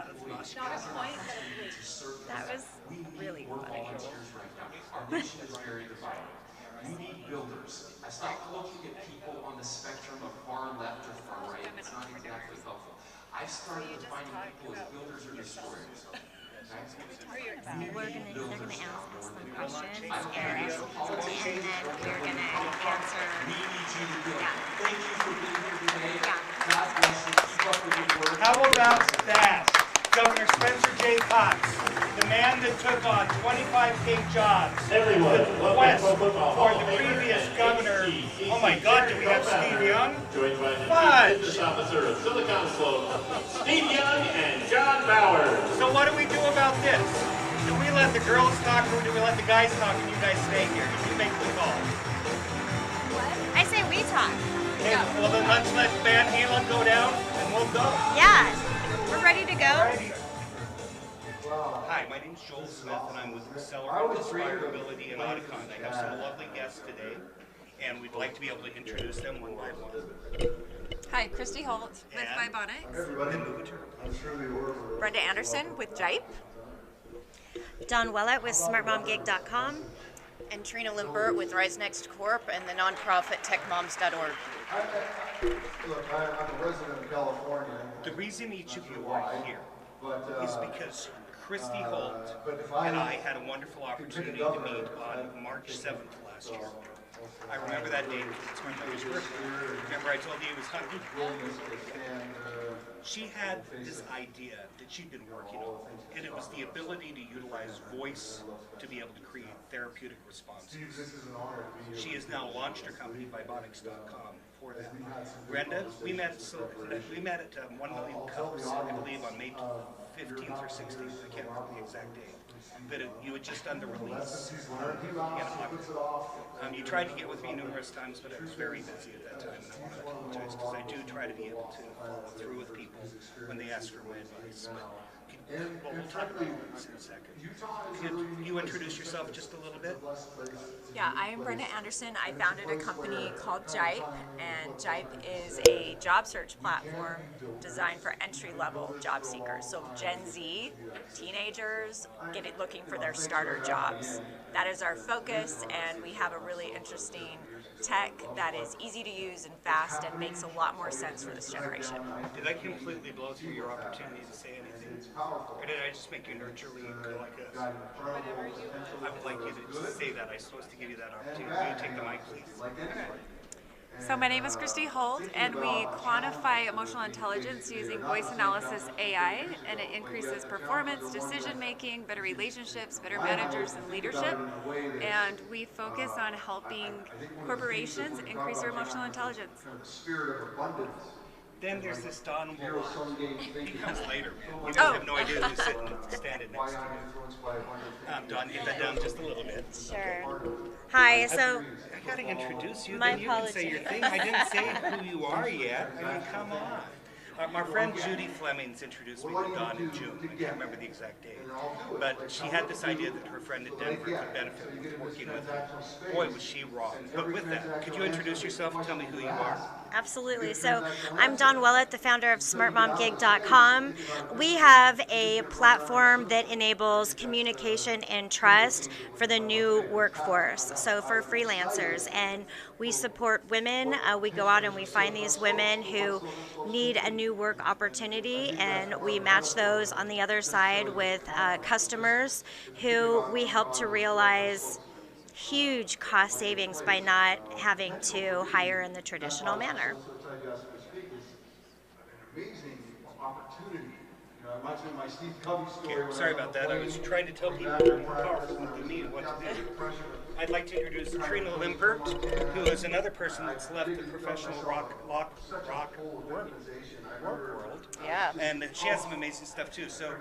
That was really funny. Our mission is very defined. You need builders. I stopped looking at people on the spectrum of far left or far right. It's not exactly helpful. I've started defining people as builders or destroyers. They're gonna ask us some questions, and then we're gonna answer. We need you to do it. Yeah. Thank you for being here today. Yeah. God bless you. Keep up the good work. How about that? Governor Spencer J. Cox, the man that took on 25 big jobs. Everyone, the quest for the previous governor. Oh my God, do we have Steve Young? Joined by the Fudge. Chief Business Officer of Silicon Slope, Steve Young and John Bauer. So what do we do about this? Do we let the girls talk or do we let the guys talk and you guys stay here? You make the call. I say we talk. Okay, well then let's let Van Halen go down and we'll go. Yeah, we're ready to go. Hi, my name's Joel Smith and I'm with Accelerate Inspirability and Audicon. I have some lovely guests today and we'd like to be able to introduce them one by one. Hi, Christy Holt with And- Vibonics. Brenda Anderson with Jipe. Don Willett with SmartMomGig.com. And Trina Limpert with Rise Next Corp and the nonprofit techmoms.org. Look, I'm a resident of California. The reason each of you are here is because Christy Holt but if and I had a wonderful opportunity to meet on March 7th last year. I remember that day because it's my mother's birthday. Remember I told you it was hungry? She had this idea that she'd been working on, and it was the ability to utilize voice to be able to create therapeutic responses. She has now launched her company, Vibonics.com, for that. Brenda, we met at 1 Million Cups, I believe, on May 15th or 16th. I can't remember the exact date. But you had just done the release in August. You tried to get with me numerous times, but I was very busy at that time, and I want to apologize because I do try to be able to follow through with people when they ask for my advice. But we'll talk about this in a second. Could you introduce yourself just a little bit? Yeah, I am Brenda Anderson. I founded a company called Jipe, and Jipe is a job search platform designed for entry-level job seekers. So Gen Z, teenagers, looking for their starter jobs. That is our focus, and we have a really interesting tech that is easy to use and fast and makes a lot more sense for this generation. Did I completely blow through your opportunity to say anything? Or did I just make you nurturely and go like this? I would like you to just say that. I'm supposed to give you that opportunity. Will you take the mic, please? So my name is Christy Holt, and we quantify emotional intelligence using voice analysis AI, and it increases performance, decision making, better relationships, better managers, and leadership. And we focus on helping corporations increase their emotional intelligence. Then there's this Don Willett. He comes later, man. You guys have no idea who's standing next to you. Don, get that down just a little bit. Sure. Hi, so I gotta introduce you, My then you can say your thing. I didn't say who you are yet. I mean, come on. My friend Judy Flemings introduced me to Don in June. I can't remember the exact date. But she had this idea that her friend in Denver could benefit from working with her. Boy, was she wrong. But with that, could you introduce yourself and tell me who you are? absolutely. So I'm Don Willett, the founder of SmartMomGig.com. We have a platform that enables communication and trust for the new workforce, so for freelancers. And we support women. We go out and we find these women who need a new work opportunity, and we match those on the other side with customers who we help to realize huge cost savings by not having to hire in the traditional manner. Okay, sorry about that. I was trying to tell people who are more powerful than me what to do. I'd like to introduce Trina Limpert, who is another person that's left the professional rock world. Yeah. And she has some amazing stuff too. So,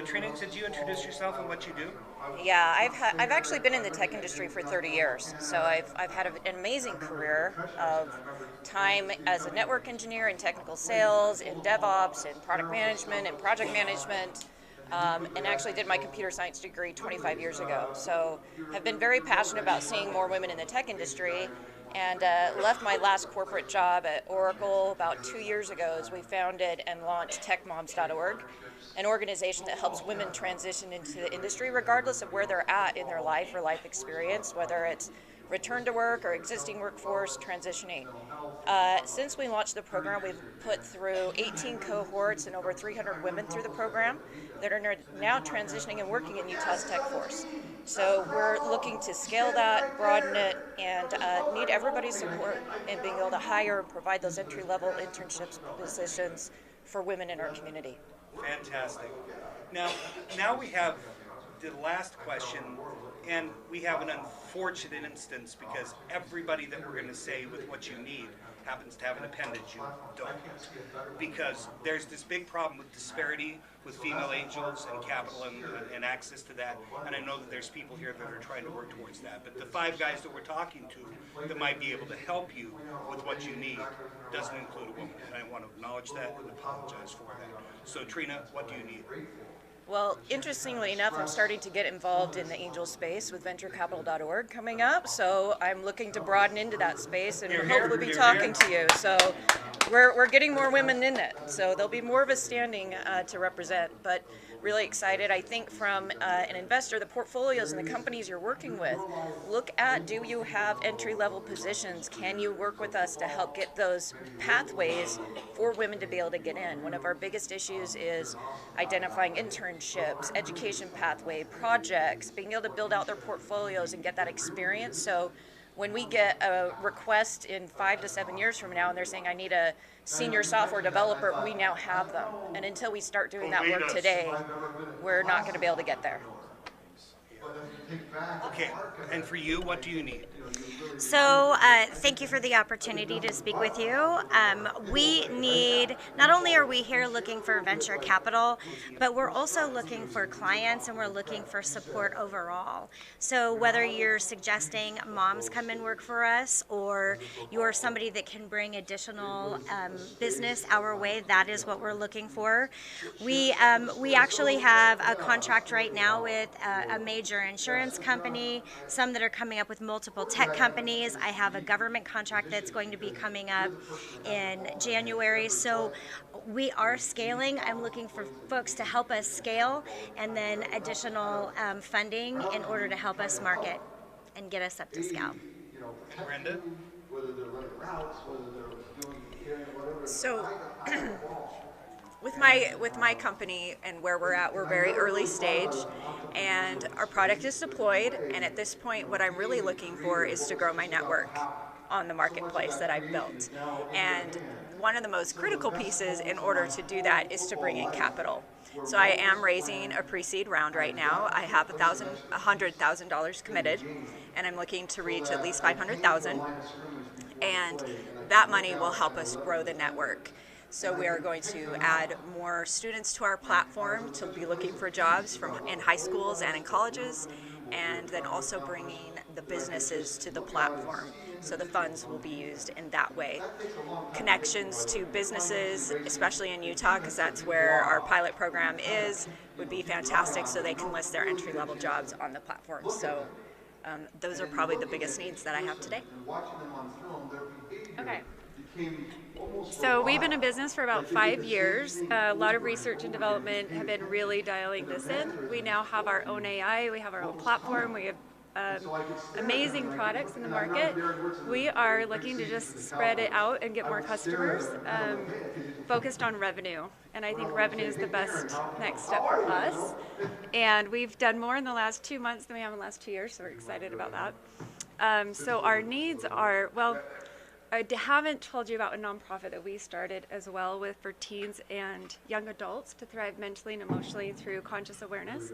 Trina, could you introduce yourself and what you do? Yeah, I've actually been in the tech industry for 30 years, so I've had an amazing career of time as a network engineer in technical sales, in DevOps, in product management, and project management, and actually did my computer science degree 25 years ago. So I've been very passionate about seeing more women in the tech industry, and left my last corporate job at Oracle about 2 years ago as we founded and launched techmoms.org, an organization that helps women transition into the industry regardless of where they're at in their life or life experience, whether it's return to work or existing workforce transitioning. Since we launched the program, we've put through 18 cohorts and over 300 women through the program that are now transitioning and working in Utah's tech force. So we're looking to scale that, broaden it, and need everybody's support in being able to hire and provide those entry-level internships positions for women in our community. Fantastic. Now we have the last question, and we have an unfortunate instance because everybody that we're going to say with what you need happens to have an appendage you don't. Because there's this big problem with disparity with female angels and capital and access to that. And I know that there's people here that are trying to work towards that. But the 5 guys that we're talking to that might be able to help you with what you need doesn't include a woman. And I want to acknowledge that and apologize for that. So Trina, what do you need? Well, interestingly enough, I'm starting to get involved in the angel space with venturecapital.org coming up, so I'm looking to broaden into that space and hopefully be talking to you. So we're getting more women in it, so there'll be more of a standing to represent, but really excited. I think from an investor, the portfolios and the companies you're working with, look at, do you have entry-level positions? Can you work with us to help get those pathways for women to be able to get in? One of our biggest issues is identifying internships, education pathway, projects, being able to build out their portfolios and get that experience. So when we get a request in 5 to 7 years from now and they're saying, I need a senior software developer, we now have them. And until we start doing that work today, we're not going to be able to get there. Okay, and for you, what do you need? So thank you for the opportunity to speak with you. We need, not only are we here looking for venture capital, but we're also looking for clients and we're looking for support overall. So whether you're suggesting moms come and work for us or you're somebody that can bring additional business our way, that is what we're looking for. We actually have a contract right now with a major insurance company, some that are coming up with multiple tech companies. I have a government contract that's going to be coming up in January. So we are scaling. I'm looking for folks to help us scale and then additional funding in order to help us market and get us up to scale. And Brenda? So with my company and where we're at, we're very early stage and our product is deployed, and at this point what I'm really looking for is to grow my network on the marketplace that I've built. And one of the most critical pieces in order to do that is to bring in capital. So I am raising a pre-seed round right now. I have $100,000 committed, and I'm looking to reach at least $500,000, and that money will help us grow the network. So we are going to add more students to our platform to be looking for jobs in high schools and in colleges, and then also bringing the businesses to the platform. So the funds will be used in that way. Connections to businesses, especially in Utah, because that's where our pilot program is, would be fantastic so they can list their entry-level jobs on the platform. So those are probably the biggest needs that I have today. Okay. So we've been in business for about 5 years. A lot of research and development have been really dialing this in. We now have our own AI, we have our own platform, we have amazing products in the market. We are looking to just spread it out and get more customers, focused on revenue. And I think revenue is the best next step for us. And we've done more in the last 2 months than we have in the last 2 years, so we're excited about that. So our needs are, well, I haven't told you about a nonprofit that we started as well for teens and young adults to thrive mentally and emotionally through conscious awareness.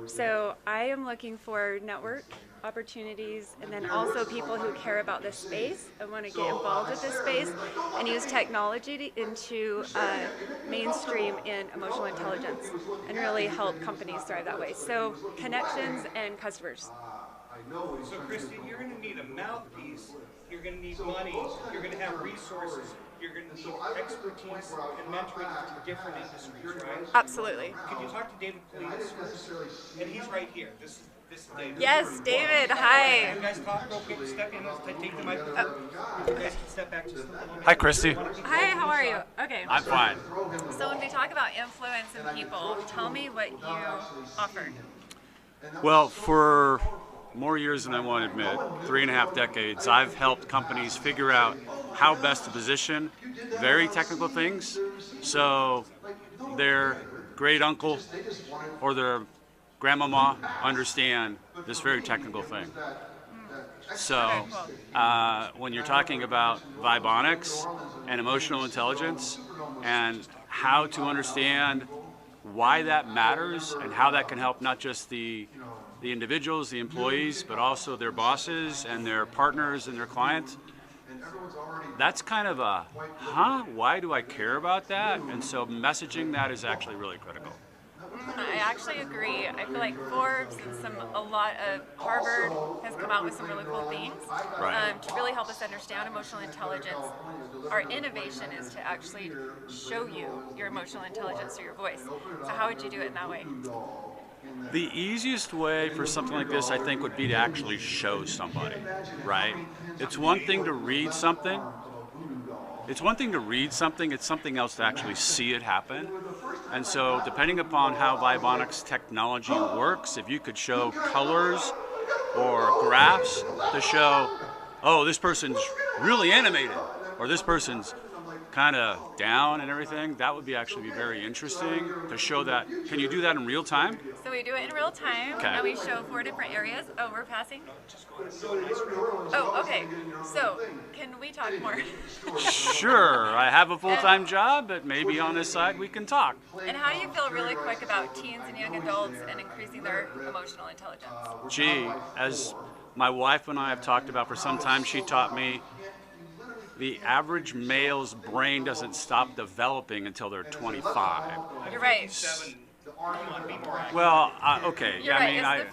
So I am looking for network opportunities and then also people who care about this space and want to get involved with this space and use technology into mainstream in emotional intelligence and really help companies thrive that way. So connections and customers. So Christy, you're going to need a mouthpiece, you're going to need money, you're going to have resources, you're going to need expertise and mentoring from different industries, right? Absolutely. Could you talk to David Politis first? And he's right here. This is This is David. Yes, David. Hi. You guys talk real quick, step in, take the microphone. You guys can step back just a little bit. Hi, Christy. Hi, how are you? Okay. I'm fine. So when we talk about influence in people, tell me what you offer. Well, for more years than I want to admit, 3.5 decades, I've helped companies figure out how best to position very technical things so their great uncle or their grandmama understand this very technical thing. So when you're talking about vibonics and emotional intelligence and how to understand why that matters and how that can help not just the individuals, the employees, but also their bosses and their partners and their clients, that's kind of a, why do I care about that? And so messaging that is actually really critical. I actually agree. I feel like Forbes and a lot of Harvard has come out with some really cool things to really help us understand emotional intelligence. Our innovation is to actually show you your emotional intelligence through your voice. So how would you do it in that way? The easiest way for something like this, I think, would be to actually show somebody, right? It's one thing to read something. It's something else to actually see it happen. And so depending upon how Vibonics technology works, if you could show colors or graphs to show, oh, this person's really animated, or this person's kind of down and everything, that would actually be very interesting to show that. Can you do that in real time? So we do it in real time, Okay. and we show 4 different areas. Oh, we're passing? Oh, okay. So, can we talk more? Sure, I have a full-time job, but maybe on this side we can talk. And how do you feel really quick about teens and young adults and increasing their emotional intelligence? Gee, as my wife and I have talked about for some time, she taught me the average male's brain doesn't stop developing until they're 25. You're right. Well, okay. You're right. It's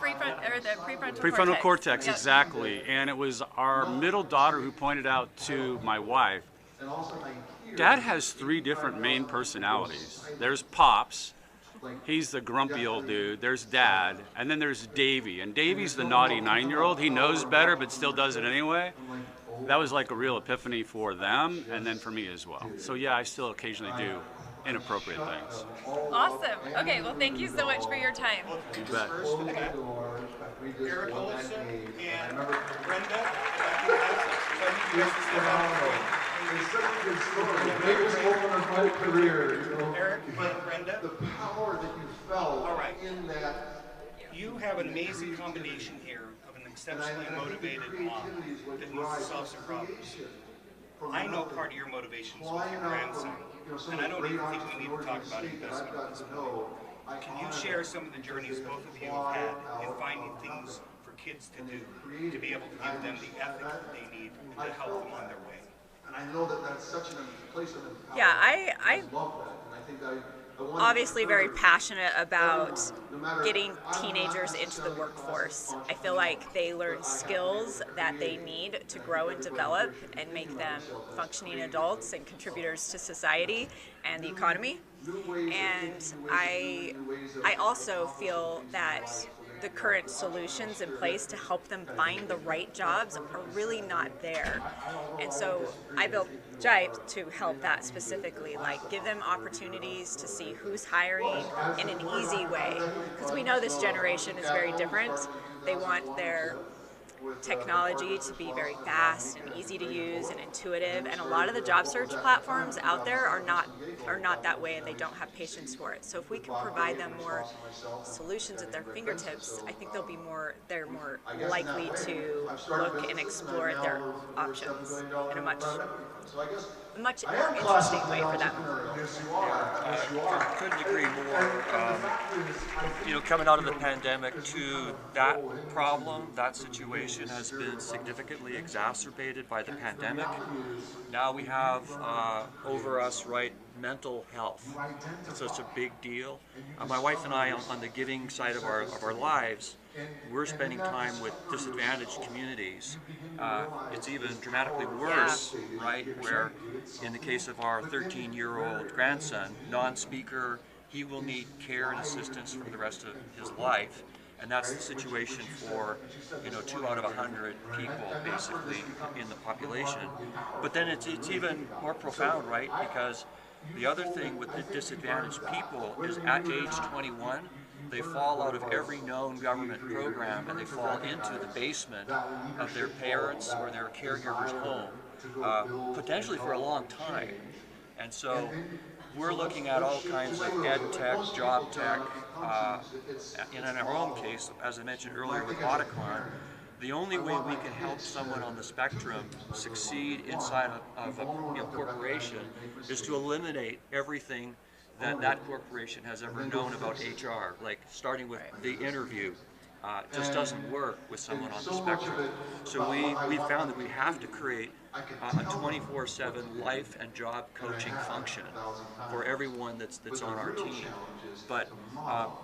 the prefrontal cortex, Yep. exactly. And it was our middle daughter who pointed out to my wife, Dad has 3 different main personalities. There's Pops. He's the grumpy old dude. There's Dad. And then there's Davy. And Davy's the naughty 9-year-old. He knows better, but still does it anyway. That was like a real epiphany for them, and then for me as well. So yeah, I still occasionally do inappropriate things. Awesome. Okay, well, thank you so much for your time. You bet. Eric Olson and Brenda. It's such a good story. The biggest moment of my career, you know. Eric and Brenda. The power that you felt in that. You have an amazing combination here of an exceptionally motivated mom that needs to solve some problems. I know part of your motivation is with your grandson, and I don't even think we need to talk about investment at this point. Can you share some of the journeys both of you have had in finding things for kids to do, to be able to give them the ethic that they need and to help them on their way? And I know that that's such a place of empowerment. Yeah, I love that, and I think I obviously very passionate about getting teenagers into the workforce. I feel like they learn skills that they need to grow and develop and make them functioning adults and contributors to society and the economy. And I also feel that the current solutions in place to help them find the right jobs are really not there. And so I built Jipe to help that specifically, like give them opportunities to see who's hiring in an easy way. Because we know this generation is very different. They want their technology to be very fast and easy to use and intuitive, and a lot of the job search platforms out there are not that way, and they don't have patience for it. So if we can provide them more solutions at their fingertips, I think they're more likely to look and explore their options in a much more interesting way for them. Couldn't agree more. Coming out of the pandemic to that problem, that situation has been significantly exacerbated by the pandemic. Now we have over us, mental health. It's such a big deal. My wife and I, on the giving side of our lives, we're spending time with disadvantaged communities. It's even dramatically worse, where in the case of our 13-year-old grandson, non-speaker, he will need care and assistance for the rest of his life. And that's the situation for, 2 out of 100 people basically in the population. But then it's even more profound, right? Because the other thing with the disadvantaged people is at age 21, they fall out of every known government program and they fall into the basement of their parents or their caregiver's home, potentially for a long time. And so we're looking at all kinds of ed tech, job tech, and in our own case, as I mentioned earlier with Audicon, the only way we can help someone on the spectrum succeed inside of a corporation is to eliminate everything that corporation has ever known about HR, like starting with the interview. Just doesn't work with someone on the spectrum. So we found that we have to create a 24/7 life and job coaching function for everyone that's on our team. But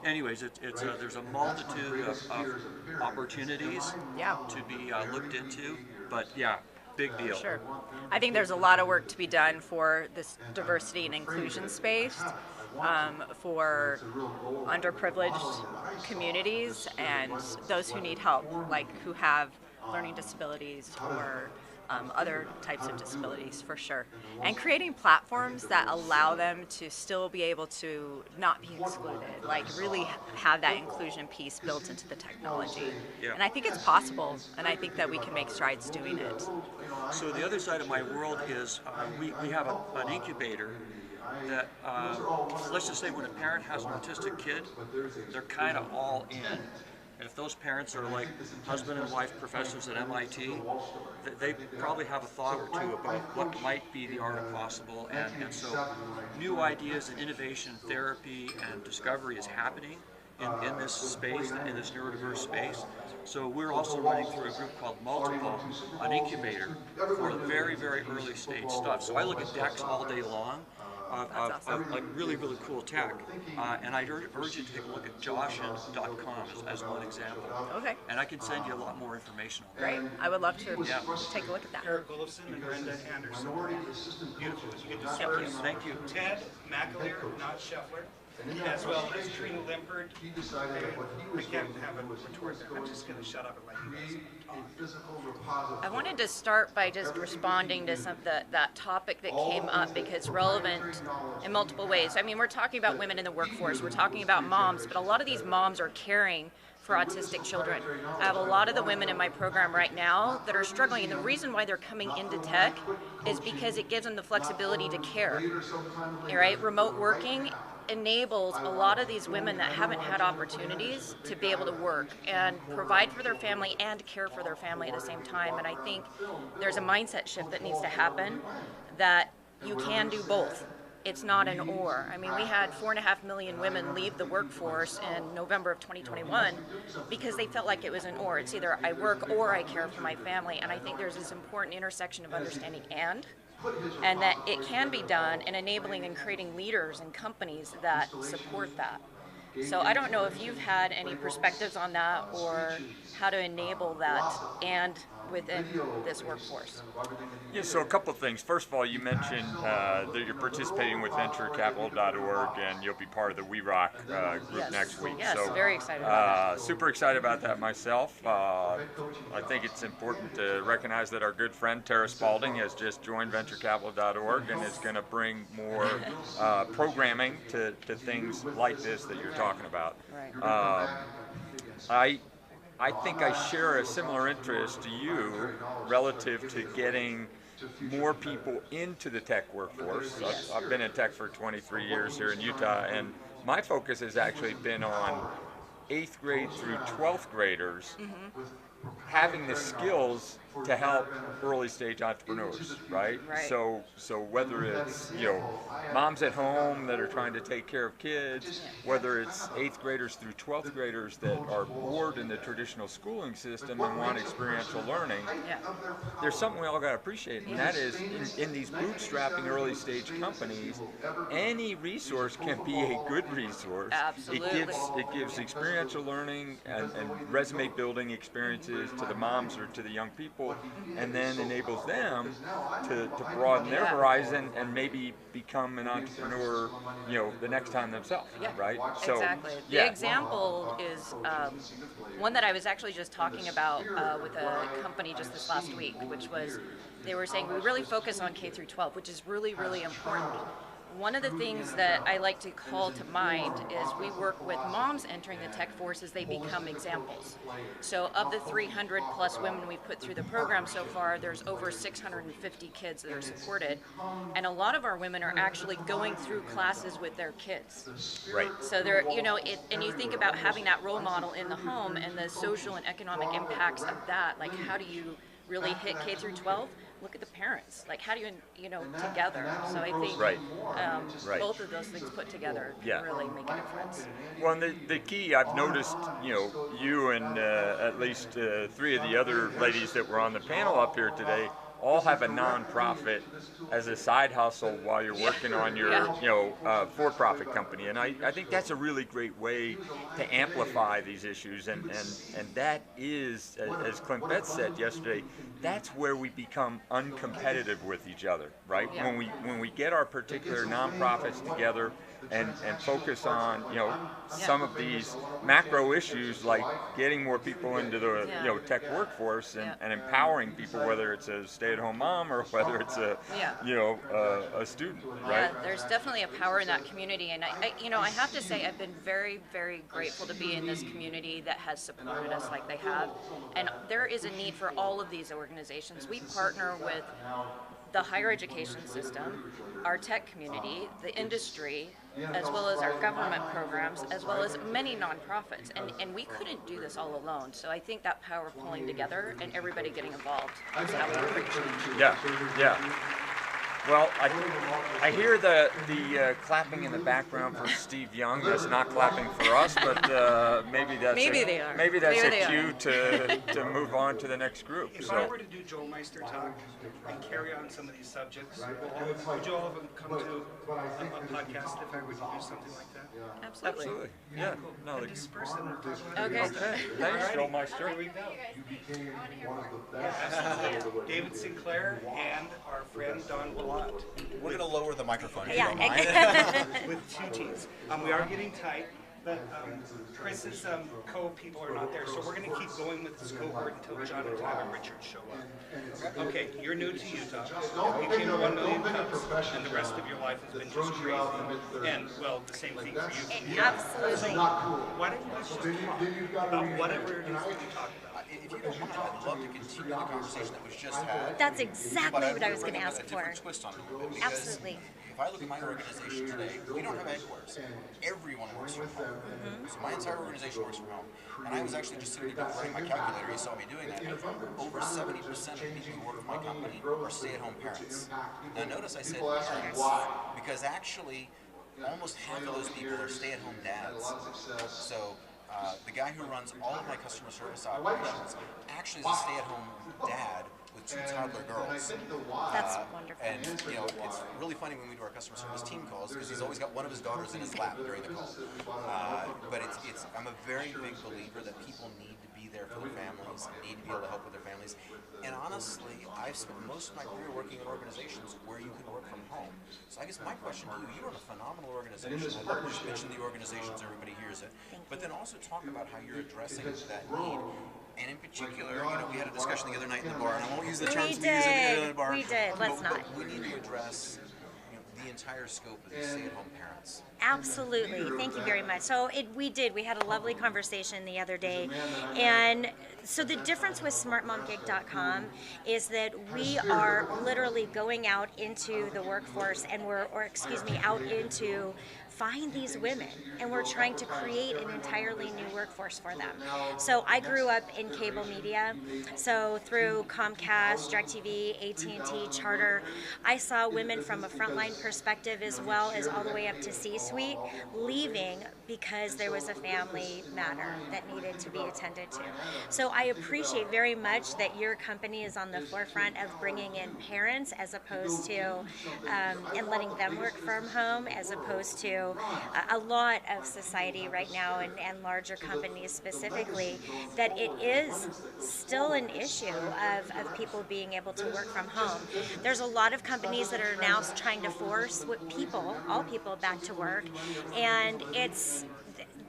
anyways, there's a multitude of opportunities to be looked into. But yeah, big deal. Sure. I think there's a lot of work to be done for this diversity and inclusion space, for underprivileged communities and those who need help, like who have learning disabilities or other types of disabilities, for sure. And creating platforms that allow them to still be able to not be excluded, like really have that inclusion piece built into the technology. Yeah. And I think it's possible, and I think that we can make strides doing it. So the other side of my world is we have an incubator that, let's just say when a parent has an autistic kid, they're kind of all in. And if those parents are like husband and wife professors at MIT, they probably have a thought or two about what might be the art of possible. And so new ideas and innovation, therapy, and discovery is happening in this space, in this neurodiverse space. So we're also running through a group called Multiple, an incubator for very, very early stage stuff. So I look at decks all day long of like really, really cool tech. And I urge you to take a look at joshin.com as one example. Okay. And I can send you a lot more information on that. Great. I would love to take a look at that. Eric Gullifson and Brenda Anderson. Beautiful. You get to serve. Thank you. Ted McAleer, not Scheffler, as well as Trina Limpert. I can't have a retort there. I'm just going to shut up and let you guys talk. I wanted to start by just responding to some of that topic that came up because it's relevant in multiple ways. I mean, we're talking about women in the workforce, we're talking about moms, but a lot of these moms are caring for autistic children. I have a lot of the women in my program right now that are struggling, and the reason why they're coming into tech is because it gives them the flexibility to care. Right? Remote working enables a lot of these women that haven't had opportunities to be able to work and provide for their family and care for their family at the same time. And I think there's a mindset shift that needs to happen, that you can do both. It's not an or. I mean, we had 4.5 million women leave the workforce in November of 2021 because they felt like it was an or. It's either I work or I care for my family. And I think there's this important intersection of understanding and that it can be done, and enabling and creating leaders and companies that support that. So I don't know if you've had any perspectives on that or how to enable that and within this workforce. Yeah, so a couple of things. First of all, you mentioned that you're participating with venturecapital.org and you'll be part of the We Rock group next week. Yes, so, very excited about that. Super excited about that myself. I think it's important to recognize that our good friend Tara Spalding has just joined venturecapital.org and is going to bring more programming to things like this that you're talking about. Right. I think I share a similar interest to you relative to getting more people into the tech workforce. I've been in tech for 23 years here in Utah, and my focus has actually been on 8th grade through 12th graders having the skills to help early stage entrepreneurs, right? So whether it's moms at home that are trying to take care of kids, whether it's 8th graders through 12th graders that are bored in the traditional schooling system and want experiential learning, there's something we all got to appreciate, and that is in these bootstrapping early stage companies, any resource can be a good resource. Absolutely. It gives experiential learning and resume building experiences experiences to the moms or to the young people, and then enables them to broaden their horizon and maybe become an entrepreneur, the next time themselves, right? So, exactly. The example is one that I was actually just talking about with a company just this last week, which was they were saying we really focus on K through 12, which is really, really important. One of the things that I like to call to mind is we work with moms entering the tech force as they become examples. So of the 300 plus women we've put through the program so far, there's over 650 kids that are supported. And a lot of our women are actually going through classes with their kids. Right. So they're, and you think about having that role model in the home and the social and economic impacts of that, like how do you really hit K through 12? Look at the parents. Like, how do together? So I think both of those things put together can really make a difference. Well, and the key I've noticed, you and at least 3 of the other ladies that were on the panel up here today all have a nonprofit as a side hustle while you're working on your, for-profit company. And I think that's a really great way to amplify these issues. And that is, as Clint Betts said yesterday, that's where we become uncompetitive with each other, right? Yeah. When we get our particular nonprofits together and focus on, some of these macro issues like getting more people into the, tech workforce and empowering people, whether it's a stay-at-home mom or whether it's a student, right? Yeah, there's definitely a power in that community, and I have to say I've been very, very grateful to be in this community that has supported us like they have, and there is a need for all of these organizations. We partner with the higher education system, our tech community, the industry, as well as our government programs, as well as many nonprofits. And we couldn't do this all alone. So I think that power of pulling together and everybody getting involved is how we create change. Yeah. Well, I hear the clapping in the background for Steve Young. That's not clapping for us, but maybe that's they are. Maybe that's a cue to move on to the next group. If I were to do Joel Meister talk and carry on some of these subjects, would you all have come to a podcast if I were to do something like that? Absolutely. Yeah. No, disperse them. We'll talk about it. Okay. Thanks, Joel Meister. Here we go. Absolutely. David Sinclair and our friend Don Willott. We're going to lower the microphone if you Yeah. don't mind. With 2 T's. We are getting tight, but Chris's co-people are not there, so we're going to keep going with this cohort until John and Tyler Richards show up. Okay, you're new to Utah. You became 1 million Cubs, and the rest of your life has been just crazy. And, well, the same thing for you. Absolutely. Why don't you just talk about whatever it is that you talk about? If you don't mind, I'd love to continue the conversation that was just had. That's exactly what I was going to ask a for. different twist on it a little bit, because Absolutely. if I look at my organization today, we don't have headquarters. Everyone works from home. So my entire organization works from home. And I was actually just sitting there running my calculator. You saw me doing that. Over 70% of people who work for my company are stay-at-home parents. Now notice I said parents, because actually almost half of those people are stay-at-home dads. So the guy who runs all of my customer service operations actually is a stay-at-home dad with 2 toddler girls. That's wonderful. And it's really funny when we do our customer service team calls because he's always got one of his daughters in his lap during the call. But I'm a very big believer that people need to be there for their families, need to be able to help with their families. And honestly, I've spent most of my career working in organizations where you can work from home. So I guess my question to you run a phenomenal organization. I'd love to just mention the organizations, everybody hears it. But then also talk about how you're addressing that need. And in particular, we had a discussion the other night in the bar, and I won't use the terms we use in the bar. We did. Let's not. But we need to address the entire scope of these stay-at-home parents. Absolutely. Thank you very much. So we had a lovely conversation the other day. And so the difference with smartmomgig.com is that we are literally going out into the workforce and out into find these women, and we're trying to create an entirely new workforce for them. So I grew up in cable media, so through Comcast, DirecTV, AT&T, Charter, I saw women from a frontline perspective as well as all the way up to C-suite leaving because there was a family matter that needed to be attended to. So I appreciate very much that your company is on the forefront of bringing in parents as opposed to, and letting them work from home as opposed to to a lot of society right now, and larger companies specifically, that it is still an issue of people being able to work from home. There's a lot of companies that are now trying to force all people back to work, and it's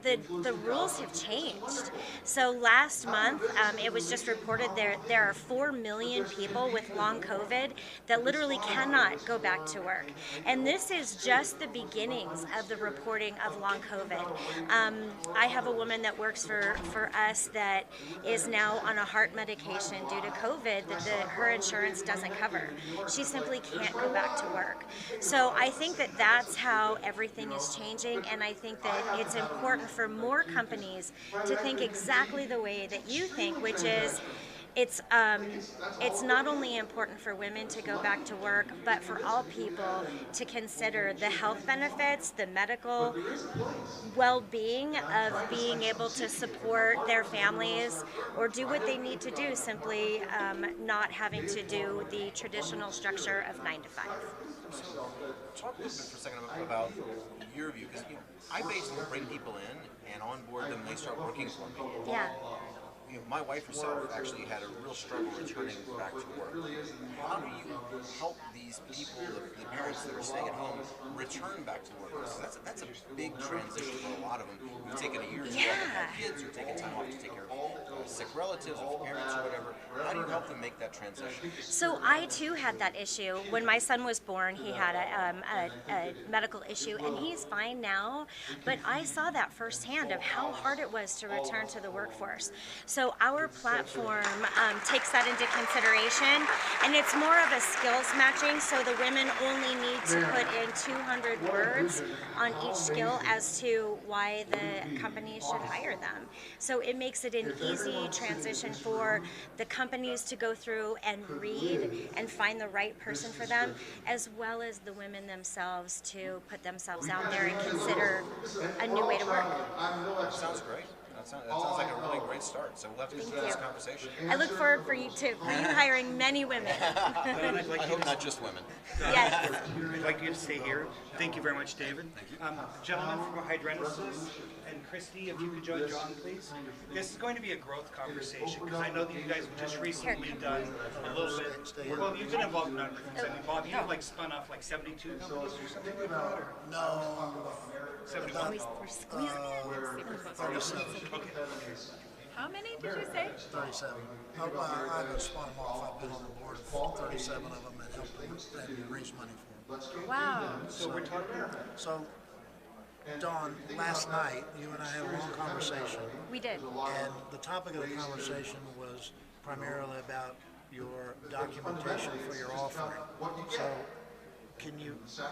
the rules have changed. So last month, it was just reported there are 4 million people with long COVID that literally cannot go back to work. And this is just the beginnings of the reporting of long COVID. I have a woman that works for us that is now on a heart medication due to COVID that her insurance doesn't cover. She simply can't go back to work. So I think that that's how everything is changing, and I think that it's important for more companies to think exactly the way that you think, which is it's not only important for women to go back to work, but for all people to consider the health benefits, the medical well-being of being able to support their families or do what they need to do, simply not having to do the traditional structure of 9 to 5. Talk a little bit for a second about your view, because I basically bring people in and onboard them, and they start working for me. Yeah. My wife herself actually had a real struggle returning back to work. How do you help these people, the parents that are staying at home, return back to work? Because that's a big transition for a lot of them who've taken a year to have kids, who've taken time off to take care of sick relatives or parents or whatever. How do you help them make that transition? So I too had that issue. When my son was born, he had a medical issue, and he's fine now, but I saw that firsthand of how hard it was to return to the workforce. So our platform takes that into consideration, and it's more of a skills matching, so the women only need to put in 200 words on each skill as to why the company should hire them. So it makes it an easy transition for the companies to go through and read and find the right person for them, as well as the women themselves to put themselves out there and consider a new way to work. That sounds great. That sounds like a really great start. So we'll have to continue this conversation. I look forward for you hiring many women. I hope not just women. Yes. I'd like you to stay here. Thank you very much, David. Thank you. Gentlemen from Hydrenesis and Christy, if you could join John, please. This is going to be a growth conversation, because I know that you guys have just recently done a little bit. Well, you've been involved in a number of things. I mean, Bob, you've like spun off like 72 companies or something like that? Or? No. 71? We're squeezing. 37. Okay. How many did you say? 37. I haven't spun them off. I've been on the board of 37 of them and helped them and raise money for them. Wow. So we're talking. So, Dawn, last night, you and I had a long conversation. We did. And the topic of the conversation was primarily about your documentation for your offering. So,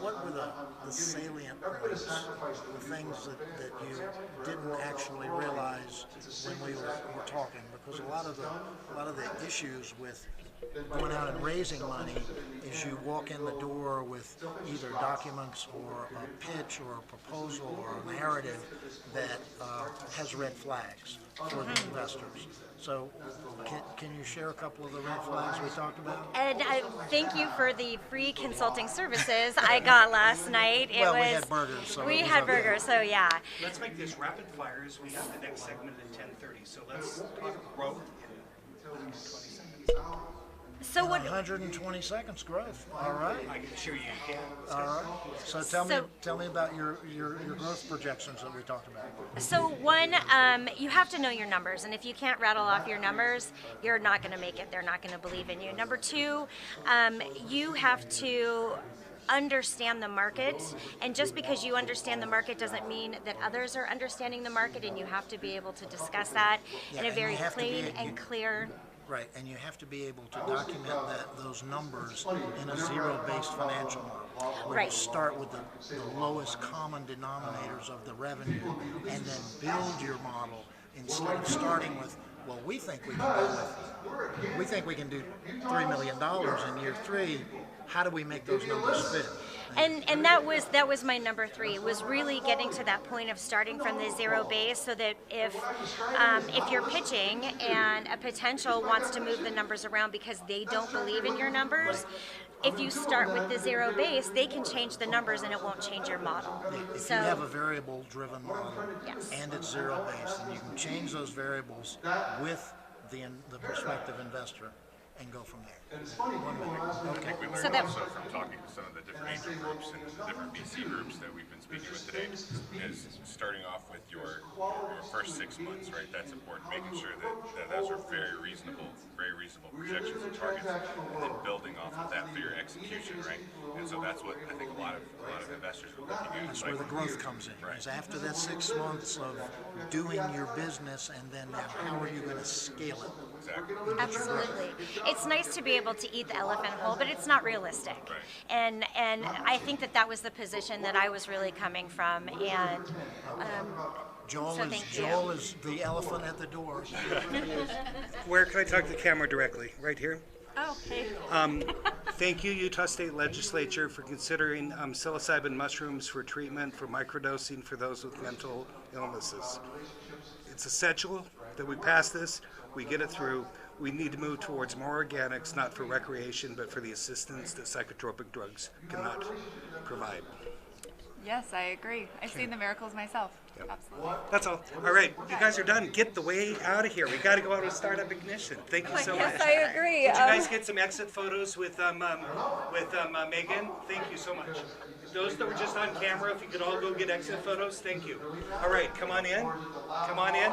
what were the salient points, the things that you didn't actually realize when we were talking? Because a lot of the issues with going out and raising money is you walk in the door with either documents or a pitch or a proposal or a narrative that has red flags for the investors. So can you share a couple of the red flags we talked about? And thank you for the free consulting services I got last night. We had burgers. So we had burgers, so yeah. Let's make this rapid fires. We have the next segment at 10:30. So let's talk growth in 20 seconds. So what? 120 seconds growth. All right. I can assure you can. All right. So tell me about your growth projections that we talked about. So one, you have to know your numbers, and if you can't rattle off your numbers, you're not going to make it. They're not going to believe in you. Number two, you have to understand the market, and just because you understand the market doesn't mean that others are understanding the market, and you have to be able to discuss that in a very clean and clear. Right, and you have to be able to document those numbers in a zero-based financial model. Where you start with the lowest common denominators of the revenue, and then build your model instead of starting with, well, we think we can do $3 million in year 3. How do we make those numbers fit? And that was my number 3, was really getting to that point of starting from the zero base, so that if you're pitching and a potential wants to move the numbers around because they don't believe in your numbers, if you start with the zero base, they can change the numbers and it won't change your model. If So you have a variable-driven model Yes. and it's zero-based, then you can change those variables with the prospective investor and go from there. 1 minute. Okay. We learned also from talking to some of the different angel groups and the different VC groups that we've been speaking with today is starting off with your first 6 months, right? That's important, making sure that those are very reasonable projections and targets, and then building off of that for your execution, right? And so that's what I think a lot of investors are looking at. That's where the growth comes in. Right. Is after that 6 months of doing your business, and then now how are you going to scale it? Exactly. Absolutely. It's nice to be able to eat the elephant whole, but it's not realistic. Right. And I think that was the position that I was really coming from. And Joel, so thank you. Joel is the elephant at the door. Where can I talk to the camera directly? Right here? Oh, hey. Thank you, Utah State Legislature, for considering psilocybin mushrooms for treatment for microdosing for those with mental illnesses. It's essential that we pass this, we get it through. We need to move towards more organics, not for recreation, but for the assistance that psychotropic drugs cannot provide. Yes, I agree. I've seen the miracles myself. Absolutely. That's all. All right, you guys are done. Get the way out of here. We got to go out and start up ignition. Thank you so much. Yes, I agree. Did you guys get some exit photos with Megan? Thank you so much. Those that were just on camera, if you could all go get exit photos, thank you. All right, come on in. Come on in.